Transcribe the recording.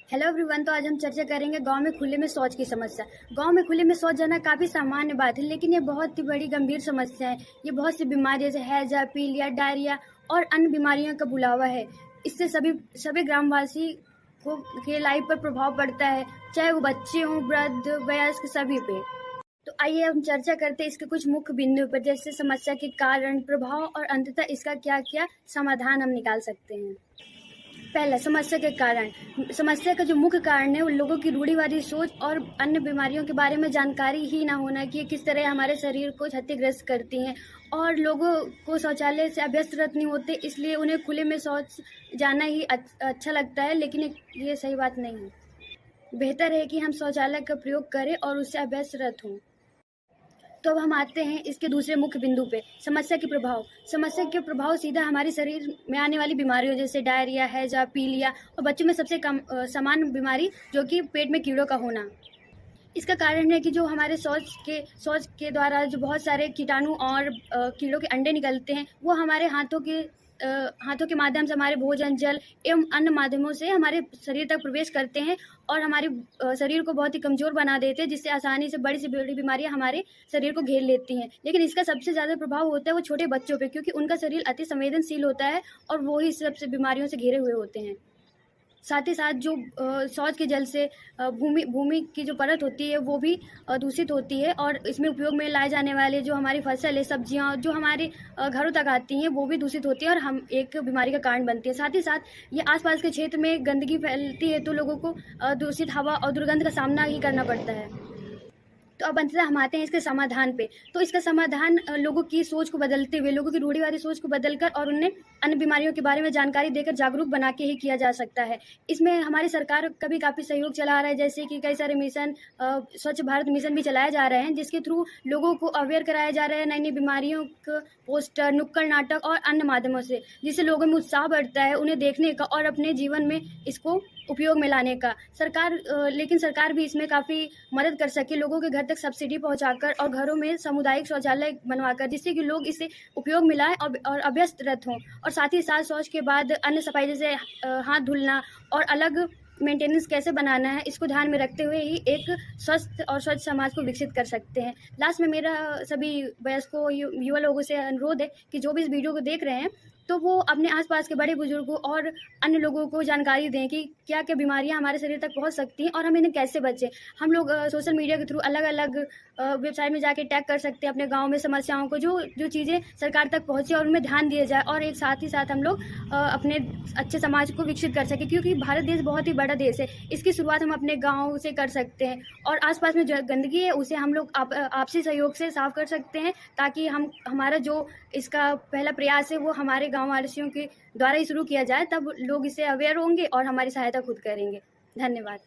Hello everyone. तो आज हम चर्चा करेंगे गांव में खुले में शौच की समस्या। गांव में खुले में शौच जाना काफ़ी सामान्य बात है, लेकिन ये बहुत ही बड़ी गंभीर समस्या है। ये बहुत सी बीमारी जैसे हैजा, पीलिया, डायरिया और अन्य बीमारियों का बुलावा है। इससे सभी सभी ग्रामवासी को के लाइफ पर प्रभाव पड़ता है, चाहे वो बच्चे हों, वृद्ध, वयस्क, सभी पे। तो आइए हम चर्चा करते हैं इसके कुछ मुख्य बिंदु पर, जैसे समस्या के कारण, प्रभाव और अंततः इसका क्या क्या समाधान हम निकाल सकते हैं। पहला, समस्या के कारण। समस्या का जो मुख्य कारण है वो लोगों की रूढ़िवादी सोच और अन्य बीमारियों के बारे में जानकारी ही ना होना कि किस तरह हमारे शरीर को क्षतिग्रस्त करती हैं, और लोगों को शौचालय से अभ्यस्त नहीं होते, इसलिए उन्हें खुले में शौच जाना ही अच्छा लगता है, लेकिन ये सही बात नहीं है। बेहतर है कि हम शौचालय का प्रयोग करें और उससे अभ्यस्त हों। तो अब हम आते हैं इसके दूसरे मुख्य बिंदु पे, समस्या के प्रभाव। समस्या के प्रभाव सीधा हमारे शरीर में आने वाली बीमारियों जैसे डायरिया, हैजा, पीलिया और बच्चों में सबसे कम सामान्य बीमारी जो कि पेट में कीड़ों का होना। इसका कारण है कि जो हमारे शौच के द्वारा जो बहुत सारे कीटाणु और कीड़ों के अंडे निकलते हैं, वो हमारे हाथों के माध्यम से हमारे भोजन, जल एवं अन्य माध्यमों से हमारे शरीर तक प्रवेश करते हैं और हमारे शरीर को बहुत ही कमज़ोर बना देते हैं, जिससे आसानी से बड़ी से बड़ी बीमारियां हमारे शरीर को घेर लेती हैं। लेकिन इसका सबसे ज़्यादा प्रभाव होता है वो छोटे बच्चों पे, क्योंकि उनका शरीर अति संवेदनशील होता है और वो ही सबसे बीमारियों से घिरे हुए होते हैं। साथ ही साथ जो शौच के जल से भूमि की जो परत होती है वो भी दूषित होती है, और इसमें उपयोग में लाए जाने वाले जो हमारी फसल है, सब्जियां जो हमारे घरों तक आती हैं, वो भी दूषित होती है और हम एक बीमारी का कारण बनती है। साथ ही साथ ये आसपास के क्षेत्र में गंदगी फैलती है, तो लोगों को दूषित हवा और दुर्गंध का सामना ही करना पड़ता है। तो अब अंततः हम आते हैं इसके समाधान पे। तो इसका समाधान लोगों की सोच को बदलते हुए, लोगों की रूढ़िवादी सोच को बदलकर और उन्हें अन्य बीमारियों के बारे में जानकारी देकर जागरूक बना के ही किया जा सकता है। इसमें हमारी सरकार का भी काफ़ी सहयोग चला रहा है, जैसे कि कई सारे मिशन, स्वच्छ भारत मिशन भी चलाए जा रहे हैं, जिसके थ्रू लोगों को अवेयर कराया जा रहा है नई नई बीमारियों का, पोस्टर, नुक्कड़ नाटक और अन्य माध्यमों से, जिससे लोगों में उत्साह बढ़ता है उन्हें देखने का और अपने जीवन में इसको उपयोग में लाने का। लेकिन सरकार भी इसमें काफ़ी मदद कर सके, लोगों के घर तक सब्सिडी पहुंचाकर और घरों में सामुदायिक शौचालय बनवाकर, जिससे कि लोग इसे उपयोग में लाएं और अभ्यस्त हों। और साथ ही साथ शौच के बाद अन्य सफाई जैसे हाथ धुलना और अलग मेंटेनेंस कैसे बनाना है, इसको ध्यान में रखते हुए ही एक स्वस्थ और स्वच्छ समाज को विकसित कर सकते हैं। लास्ट में मेरा सभी वयस्कों, युवा लोगों से अनुरोध है कि जो भी इस वीडियो को देख रहे हैं, तो वो अपने आसपास के बड़े बुजुर्गों और अन्य लोगों को जानकारी दें कि क्या क्या बीमारियां हमारे शरीर तक पहुंच सकती हैं और हम इन्हें कैसे बचें। हम लोग सोशल मीडिया के थ्रू अलग अलग वेबसाइट में जाके टैग कर सकते हैं अपने गांव में समस्याओं को, जो जो चीज़ें सरकार तक पहुंचे और उनमें ध्यान दिया जाए, और एक साथ ही साथ हम लोग अपने अच्छे समाज को विकसित कर सकें, क्योंकि भारत देश बहुत ही बड़ा देश है। इसकी शुरुआत हम अपने गाँव से कर सकते हैं, और आसपास में जो गंदगी है उसे हम लोग आपसी सहयोग से साफ कर सकते हैं, ताकि हमारा जो इसका पहला प्रयास है वो हमारे गाँव वासियों के द्वारा ही शुरू किया जाए। तब लोग इससे अवेयर होंगे और हमारी सहायता खुद करेंगे। धन्यवाद।